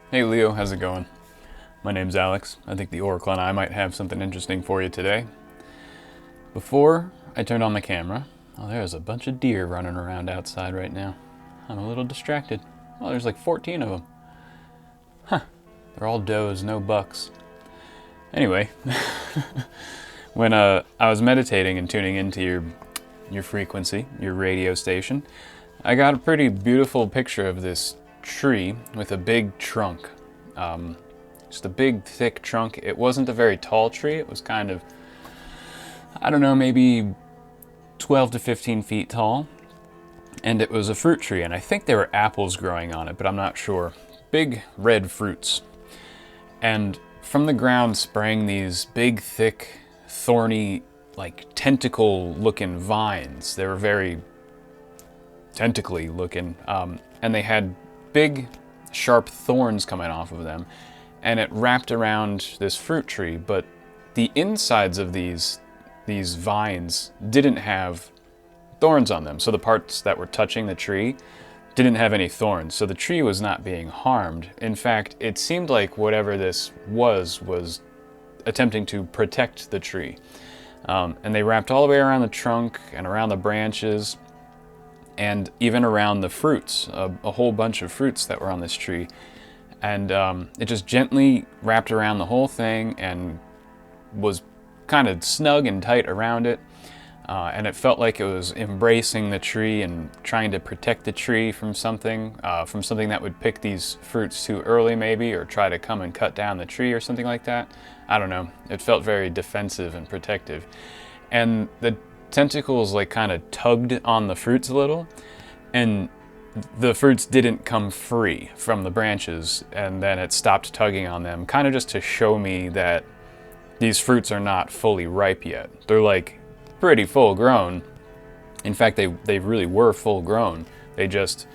Hey Leo, how's it going? My name's Alex. I think the Oracle and I might have something interesting for you today. Before I turned on the camera, there's a bunch of deer running around outside right now. I'm a little distracted. Oh, there's like 14 of them. Huh, they're all does, no bucks. Anyway, when I was meditating and tuning into your frequency, your radio station, I got a pretty beautiful picture of this tree with a big trunk. Just a big, thick trunk. It wasn't a very tall tree. It was kind of, I don't know, maybe 12 to 15 feet tall. And it was a fruit tree, and I think there were apples growing on it, but I'm not sure. Big red fruits. And from the ground sprang these big, thick, thorny, like tentacle-looking vines. They were very tentacly looking, and they had big, sharp thorns coming off of them, and it wrapped around this fruit tree. But the insides of these vines didn't have thorns on them, so the parts that were touching the tree didn't have any thorns, so the tree was not being harmed. In fact, it seemed like whatever this was attempting to protect the tree. And they wrapped all the way around the trunk and around the branches and even around the fruits, a whole bunch of fruits that were on this tree. And it just gently wrapped around the whole thing and was kind of snug and tight around it. And it felt like it was embracing the tree and trying to protect the tree from something that would pick these fruits too early maybe, or try to come and cut down the tree or something like that. I don't know. It felt very defensive and protective. And the tentacles like kind of tugged on the fruits a little, and the fruits didn't come free from the branches, and then it stopped tugging on them, kind of just to show me that these fruits are not fully ripe yet. They're like pretty full grown. In fact, they really were full grown. They just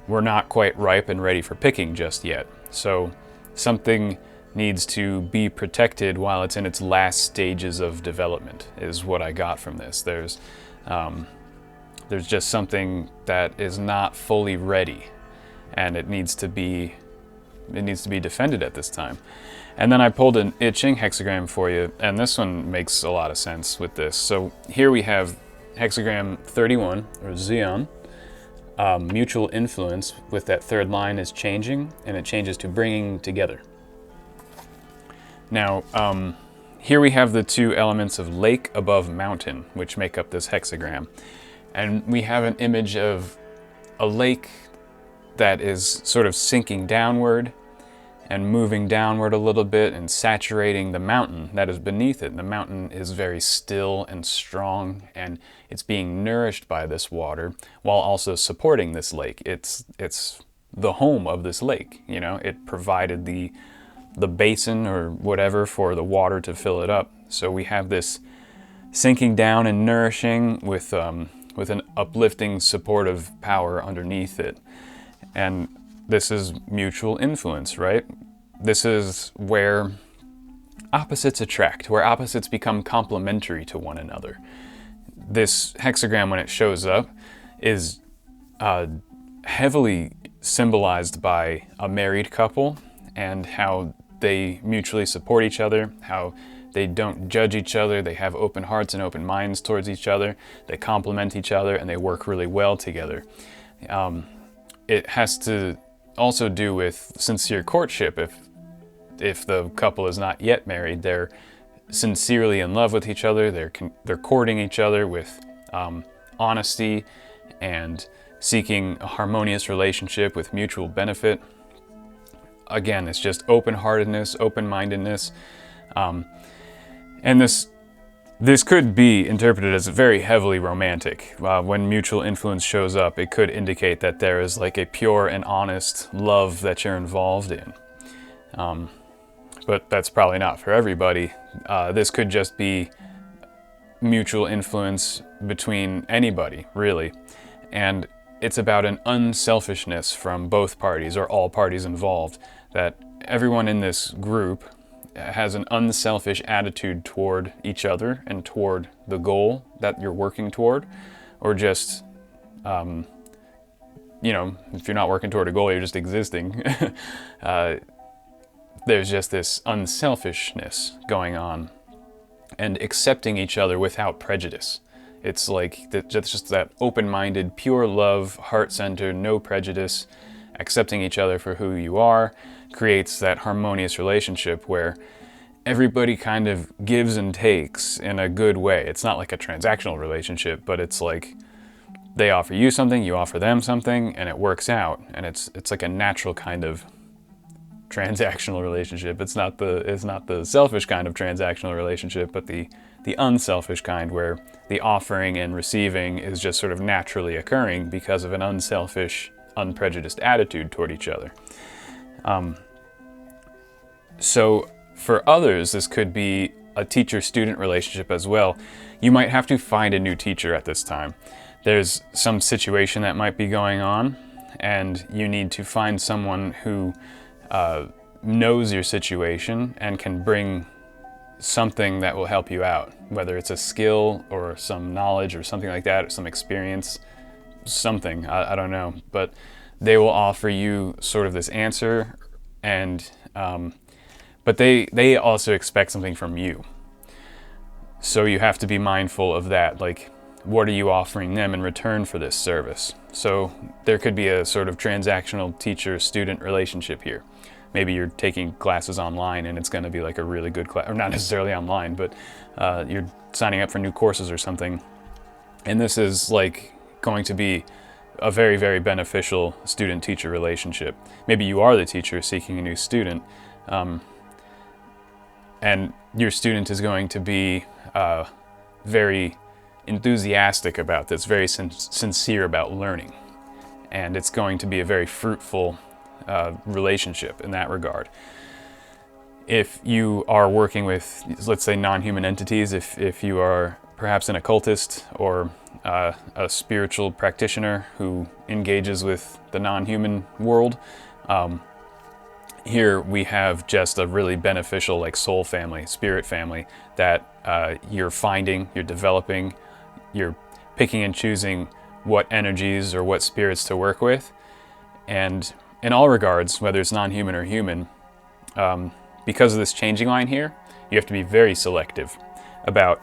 were not quite ripe and ready for picking just yet. So something needs to be protected while it's in its last stages of development, is what I got from this. There's just something that is not fully ready, and it needs to be defended at this time. And then I pulled an itching hexagram for you, and this one makes a lot of sense with this. So here we have hexagram 31, or Xeon. Mutual influence with that third line is changing, and it changes to bringing together. Now, here we have the two elements of lake above mountain, which make up this hexagram. And we have an image of a lake that is sort of sinking downward and moving downward a little bit and saturating the mountain that is beneath it. And the mountain is very still and strong, and it's being nourished by this water while also supporting this lake. It's the home of this lake, you know. It provided the basin or whatever for the water to fill it up. So we have this sinking down and nourishing with an uplifting supportive power underneath it. And this is mutual influence, right? This is where opposites attract, where opposites become complementary to one another. This hexagram, when it shows up, is heavily symbolized by a married couple and how they mutually support each other, how they don't judge each other, they have open hearts and open minds towards each other, they complement each other, and they work really well together. It has to also do with sincere courtship. If the couple is not yet married, they're sincerely in love with each other, they're courting each other with honesty and seeking a harmonious relationship with mutual benefit. Again, it's just open-heartedness, open-mindedness, and this could be interpreted as very heavily romantic. When mutual influence shows up, it could indicate that there is like a pure and honest love that you're involved in. But that's probably not for everybody. This could just be mutual influence between anybody, really. And it's about an unselfishness from both parties, or all parties involved, that everyone in this group has an unselfish attitude toward each other and toward the goal that you're working toward, or just you know, if you're not working toward a goal, you're just existing. There's just this unselfishness going on and accepting each other without prejudice. It's like just that open-minded, pure love, heart-centered, no prejudice, accepting each other for who you are creates that harmonious relationship where everybody kind of gives and takes in a good way. It's not like a transactional relationship, but it's like they offer you something, you offer them something, and it works out. And it's like a natural kind of transactional relationship. It's not the selfish kind of transactional relationship, but the unselfish kind where the offering and receiving is just sort of naturally occurring because of an unselfish, unprejudiced attitude toward each other. So for others, this could be a teacher-student relationship as well. You might have to find a new teacher at this time. There's some situation that might be going on, and you need to find someone who knows your situation and can bring something that will help you out, whether it's a skill or some knowledge or something like that, or some experience, something, I don't know, but they will offer you sort of this answer, and but they also expect something from you. So you have to be mindful of that, like, what are you offering them in return for this service? So there could be a sort of transactional teacher-student relationship here. Maybe you're taking classes online and it's going to be like a really good class, or not necessarily online, but you're signing up for new courses or something. And this is like going to be a very, very beneficial student-teacher relationship. Maybe you are the teacher seeking a new student, and your student is going to be very enthusiastic about this, very sincere about learning. And it's going to be a very fruitful relationship in that regard. If you are working with, let's say, non-human entities, if you are perhaps an occultist or a spiritual practitioner who engages with the non-human world, here we have just a really beneficial, like, soul family, spirit family that you're finding, you're developing, you're picking and choosing what energies or what spirits to work with. And in all regards, whether it's non-human or human, because of this changing line here, you have to be very selective about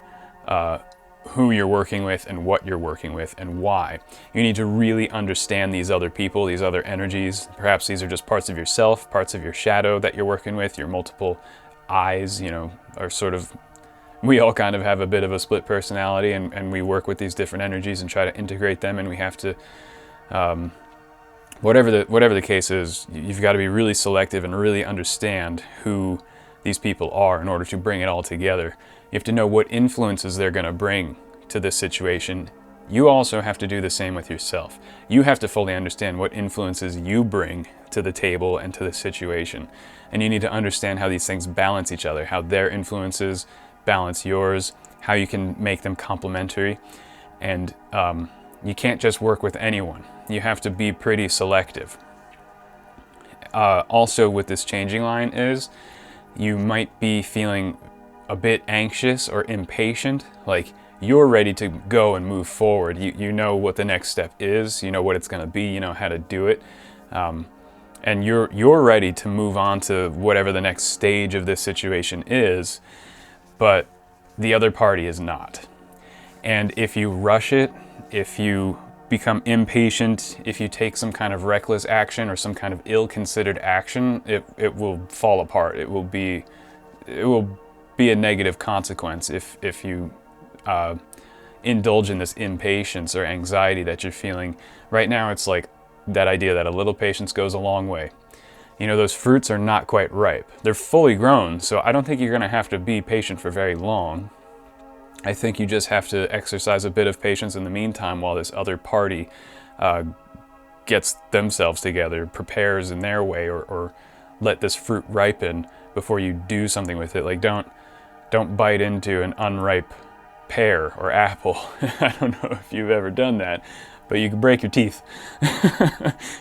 who you're working with and what you're working with and why. You need to really understand these other people, these other energies. Perhaps these are just parts of yourself, parts of your shadow that you're working with, your multiple eyes, you know, are sort of, we all kind of have a bit of a split personality, and we work with these different energies and try to integrate them, and we have to, whatever the case is, you've got to be really selective and really understand who these people are in order to bring it all together. You have to know what influences they're going to bring to this situation. You also have to do the same with yourself. You have to fully understand what influences you bring to the table and to the situation. And you need to understand how these things balance each other, how their influences balance yours, how you can make them complementary. And you can't just work with anyone. You have to be pretty selective. Also with this changing line is, you might be feeling a bit anxious or impatient, like you're ready to go and move forward. You know what the next step is, you know what it's going to be, you know how to do it, and you're ready to move on to whatever the next stage of this situation is, but the other party is not. And if you rush it, if you become impatient, if you take some kind of reckless action or some kind of ill-considered action, it will fall apart. It will be a negative consequence if you indulge in this impatience or anxiety that you're feeling. Right now, it's like that idea that a little patience goes a long way. You know, those fruits are not quite ripe. They're fully grown, so I don't think you're going to have to be patient for very long. I think you just have to exercise a bit of patience in the meantime while this other party gets themselves together, prepares in their way, or let this fruit ripen before you do something with it. Like, don't bite into an unripe pear or apple. I don't know if you've ever done that, but you can break your teeth.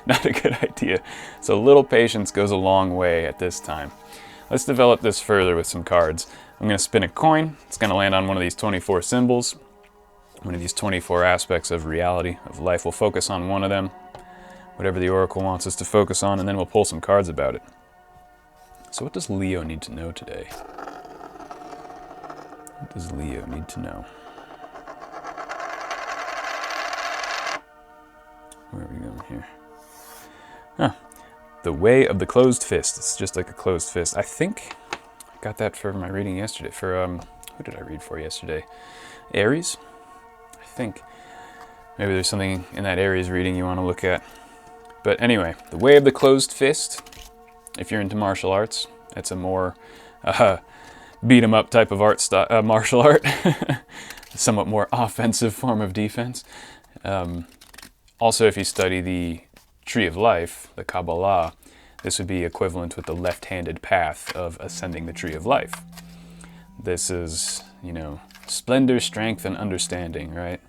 Not a good idea. So little patience goes a long way at this time. Let's develop this further with some cards. I'm going to spin a coin. It's going to land on one of these 24 symbols, one of these 24 aspects of reality, of life. We'll focus on one of them. whatever the Oracle wants us to focus on, and then we'll pull some cards about it. So what does Leo need to know today? What does Leo need to know? Where are we going here? Huh. The Way of the Closed Fist. It's just like a closed fist. I think I got that for my reading yesterday. For, who did I read for yesterday? Aries? I think. Maybe there's something in that Aries reading you want to look at. But anyway, The Way of the Closed Fist. If you're into martial arts, it's a more beat 'em up type of martial art. Somewhat more offensive form of defense. Also, if you study the Tree of Life, the Kabbalah, this would be equivalent with the left-handed path of ascending the Tree of Life. This is, splendor, strength, and understanding, right?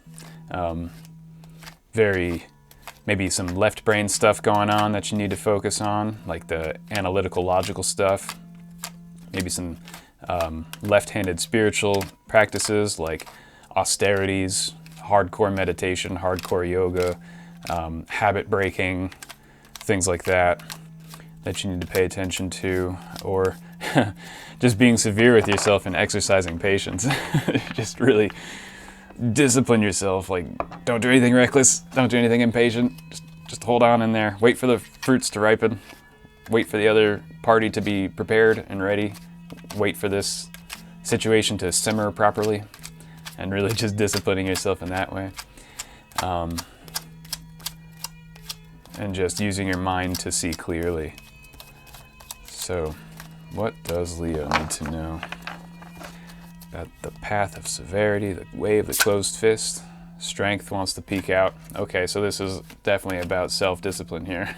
Maybe some left brain stuff going on that you need to focus on, like the analytical, logical stuff. Maybe some left-handed spiritual practices like austerities, hardcore meditation, hardcore yoga, habit breaking, things like that you need to pay attention to, or just being severe with yourself and exercising patience. Just really discipline yourself, like don't do anything reckless, don't do anything impatient, just hold on in there, wait for the fruits to ripen, wait for the other party to be prepared and ready, wait for this situation to simmer properly, and really just disciplining yourself in that way. And just using your mind to see clearly. So, what does Leo need to know about the path of severity, the way of the closed fist? Strength wants to peek out. Okay, so this is definitely about self-discipline here.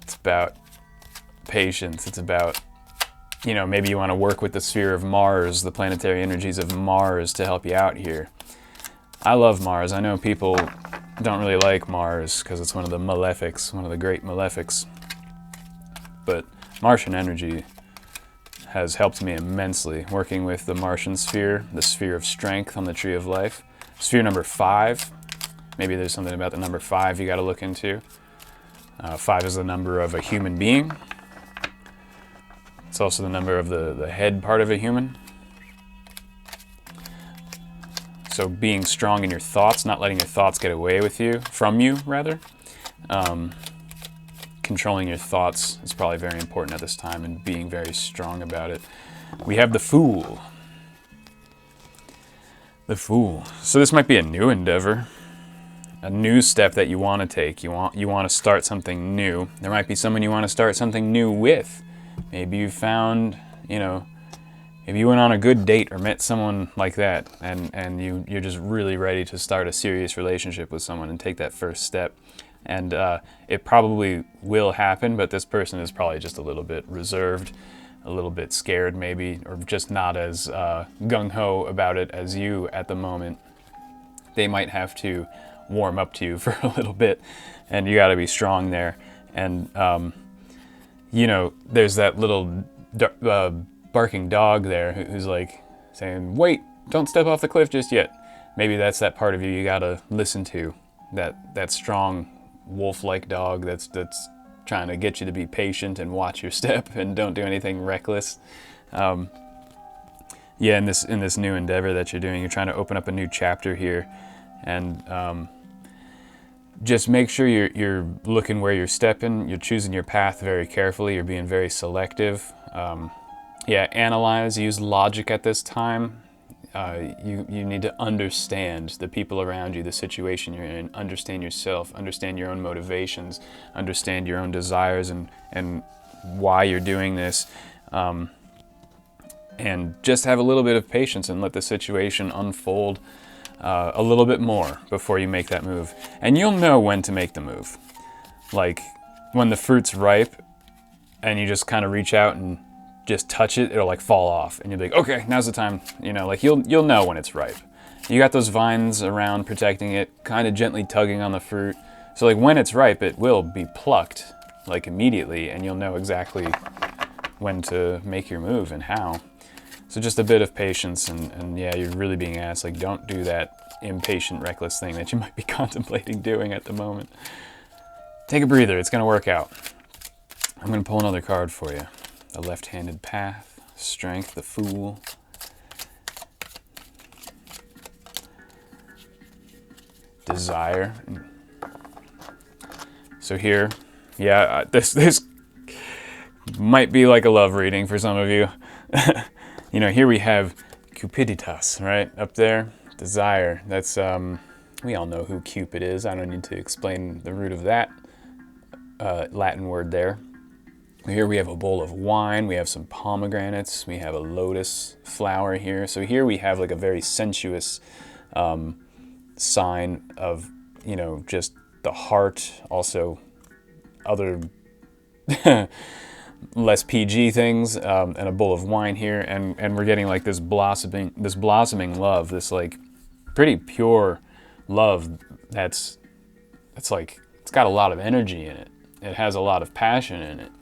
It's about patience. It's about, maybe you want to work with the sphere of Mars, the planetary energies of Mars to help you out here. I love Mars. I know people don't really like Mars because it's one of the malefics, one of the great malefics. But Martian energy has helped me immensely, working with the Martian sphere, the sphere of strength on the Tree of Life. Sphere number 5, maybe there's something about the number 5 you got to look into. 5 is the number of a human being. It's also the number of the head part of a human. So being strong in your thoughts, not letting your thoughts get away with you, from you, rather. Controlling your thoughts is probably very important at this time, and being very strong about it. We have the Fool. The Fool. So this might be a new endeavor, a new step that you want to take. You want to start something new. There might be someone you want to start something new with. Maybe you found, maybe you went on a good date or met someone like that, and you're just really ready to start a serious relationship with someone and take that first step. And it probably will happen, but this person is probably just a little bit reserved, a little bit scared maybe, or just not as gung-ho about it as you at the moment. They might have to warm up to you for a little bit, and you got to be strong there. And, there's that little barking dog there who's like saying, wait, don't step off the cliff just yet. Maybe that's that part of you got to listen to, that strong wolf-like dog that's trying to get you to be patient and watch your step and don't do anything reckless. In this new endeavor that you're doing, you're trying to open up a new chapter here, and just make sure you're looking where you're stepping, you're choosing your path very carefully, you're being very selective. Analyze, use logic at this time. You need to understand the people around you, the situation you're in, understand yourself, understand your own motivations, understand your own desires and why you're doing this. And just have a little bit of patience and let the situation unfold a little bit more before you make that move. And you'll know when to make the move. Like when the fruit's ripe and you just kind of reach out and just touch it, it'll like fall off and you'll be like, okay, now's the time. You'll know when it's ripe. You got those vines around protecting it, kind of gently tugging on the fruit. So like when it's ripe, it will be plucked like immediately, and you'll know exactly when to make your move and how. So just a bit of patience, and you're really being asked, like, don't do that impatient, reckless thing that you might be contemplating doing at the moment. Take a breather. It's going to work out. I'm going to pull another card for you. The left-handed path, strength, the fool. Desire. So here, yeah, this might be like a love reading for some of you. You know, here we have cupiditas, right? Up there, desire. That's, we all know who Cupid is. I don't need to explain the root of that Latin word there. Here we have a bowl of wine, we have some pomegranates, we have a lotus flower here. So here we have like a very sensuous sign of, you know, just the heart, also other less PG things, and a bowl of wine here, and we're getting like this blossoming love, this like pretty pure love that's like, it's got a lot of energy in it. It has a lot of passion in it.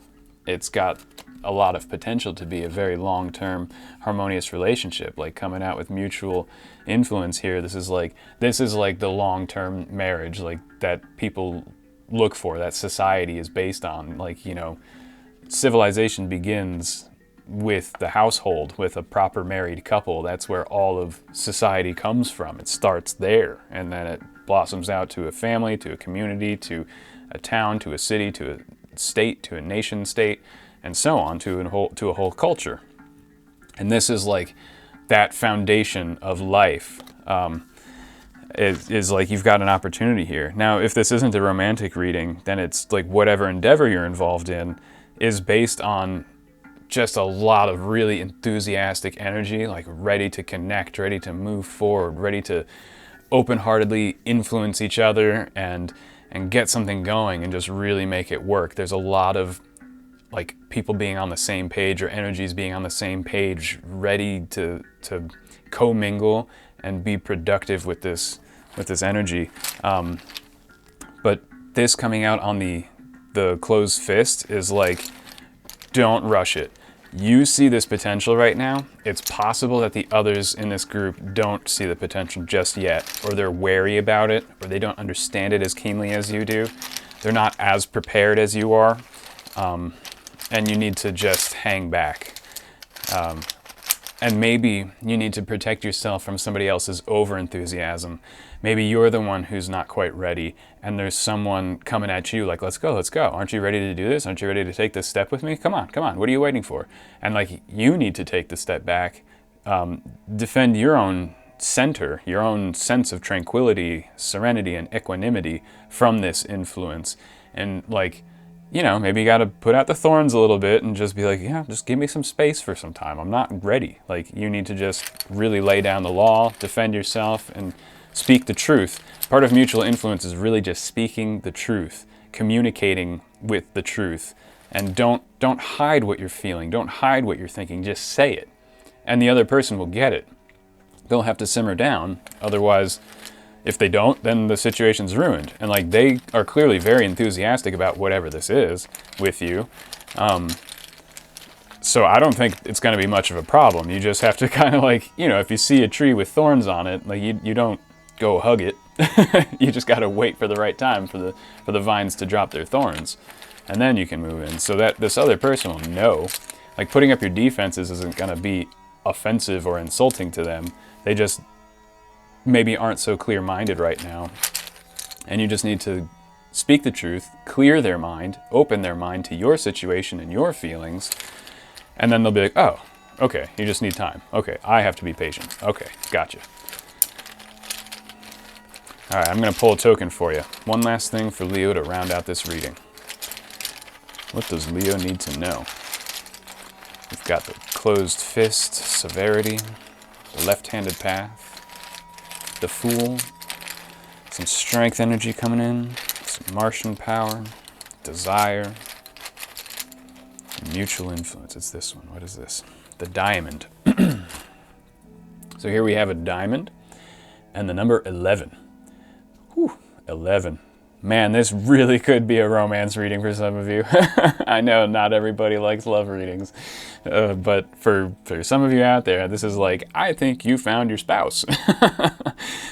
It's got a lot of potential to be a very long-term harmonious relationship, like coming out with mutual influence here. This is like the long-term marriage, like that people look for, that society is based on. Like, you know, civilization begins with the household, with a proper married couple. That's where all of society comes from. It starts there, and then it blossoms out to a family, to a community, to a town, to a city, to a state, to a nation state, and so on, to a whole culture. And this is like that foundation of life. Is like, you've got an opportunity here. Now, if this isn't a romantic reading, then it's like whatever endeavor you're involved in is based on just a lot of really enthusiastic energy, like ready to connect, ready to move forward, ready to open-heartedly influence each other and get something going and just really make it work. There's a lot of like people being on the same page, or energies being on the same page, ready to commingle and be productive with this energy. But this coming out on the closed fist is like, don't rush it. You see this potential right now. It's possible that the others in this group don't see the potential just yet, or they're wary about it, or they don't understand it as keenly as you do. They're not as prepared as you are, and you need to just hang back. And maybe you need to protect yourself from somebody else's over-enthusiasm. Maybe you're the one who's not quite ready, and there's someone coming at you like, let's go. Aren't you ready to do this? Aren't you ready to take this step with me? Come on. What are you waiting for? And like, you need to take the step back, defend your own center, your own sense of tranquility, serenity, and equanimity from this influence. And like, you know, maybe you got to put out the thorns a little bit and just be like, yeah, just give me some space for some time. I'm not ready. Like, you need to just really lay down the law, defend yourself, and speak the truth. Part of mutual influence is really just speaking the truth, communicating with the truth, and don't hide what you're feeling. Don't hide what you're thinking. Just say it, and the other person will get it. They'll have to simmer down. Otherwise, if they don't, then the situation's ruined. And like, they are clearly very enthusiastic about whatever this is with you. So I don't think it's going to be much of a problem. You just have to kind of like, you know, if you see a tree with thorns on it, like you don't go hug it. You just got to wait for the right time for the vines to drop their thorns, and then you can move in. So that this other person will know. Like, putting up your defenses isn't going to be offensive or insulting to them. They just maybe aren't so clear-minded right now, and you just need to speak the truth, clear their mind, open their mind to your situation and your feelings, and then they'll be like, oh, okay, you just need time. Okay, I have to be patient. Okay, gotcha. All right, I'm going to pull a token for you. One last thing for Leo to round out this reading. What does Leo need to know? We've got the closed fist, severity, the left-handed path, the Fool, some strength energy coming in, some Martian power, desire, mutual influence. It's this one. What is this? The Diamond. So here we have a diamond and the number 11. Whew, 11. Man, this really could be a romance reading for some of you. I know not everybody likes love readings, but for some of you out there, this is like, I think you found your spouse.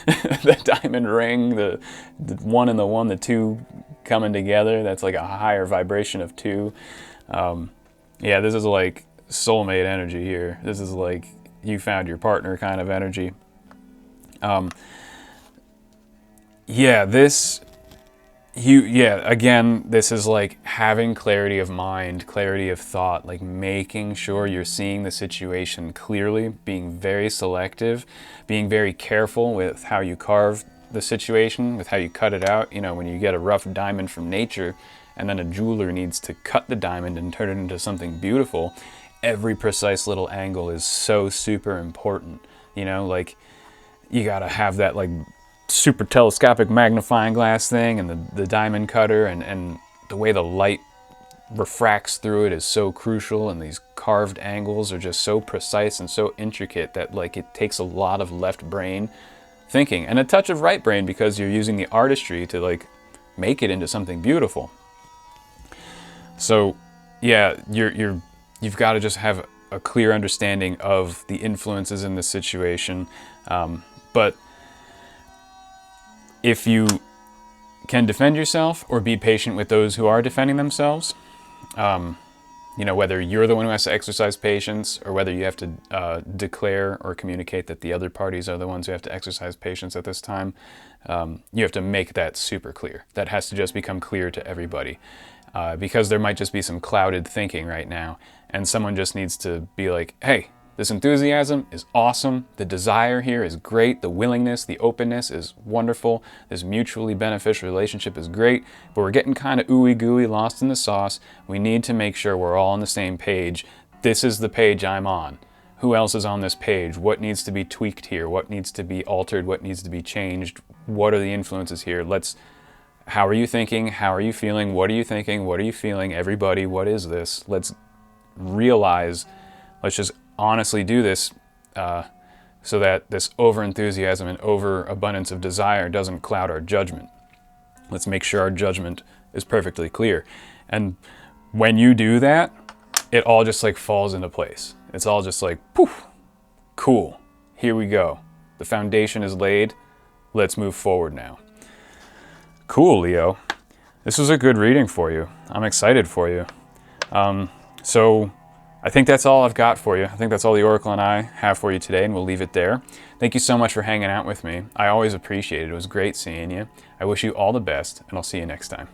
The diamond ring, the one and the one, the two coming together, that's like a higher vibration of two. Yeah, this is like soulmate energy here. This is like you found your partner kind of energy. Yeah, again, this is like having clarity of mind, clarity of thought, like making sure you're seeing the situation clearly, being very selective, being very careful with how you carve the situation, with how you cut it out. You know, when you get a rough diamond from nature and then a jeweler needs to cut the diamond and turn it into something beautiful, every precise little angle is so super important. You know, like you gotta have that like super telescopic magnifying glass thing and the diamond cutter, and the way the light refracts through it is so crucial, and these carved angles are just so precise and so intricate that like it takes a lot of left brain thinking and a touch of right brain, because you're using the artistry to like make it into something beautiful. So yeah, you've got to just have a clear understanding of the influences in the situation, but if you can defend yourself or be patient with those who are defending themselves, you know, whether you're the one who has to exercise patience or whether you have to declare or communicate that the other parties are the ones who have to exercise patience at this time, you have to make that super clear. That has to just become clear to everybody, because there might just be some clouded thinking right now, and someone just needs to be like, hey, this enthusiasm is awesome. The desire here is great. The willingness, the openness is wonderful. This mutually beneficial relationship is great, but we're getting kind of ooey gooey, lost in the sauce. We need to make sure we're all on the same page. This is the page I'm on. Who else is on this page? What needs to be tweaked here? What needs to be altered? What needs to be changed? What are the influences here? How are you thinking? How are you feeling? What are you thinking? What are you feeling? Everybody, what is this? Let's just honestly do this, so that this over-enthusiasm and overabundance of desire doesn't cloud our judgment. Let's make sure our judgment is perfectly clear. And when you do that, it all just like falls into place. It's all just like, poof, cool, here we go. The foundation is laid. Let's move forward now. Cool, Leo. This was a good reading for you. I'm excited for you. So I think that's all I've got for you. I think that's all the Oracle and I have for you today, and we'll leave it there. Thank you so much for hanging out with me. I always appreciate it. It was great seeing you. I wish you all the best, and I'll see you next time.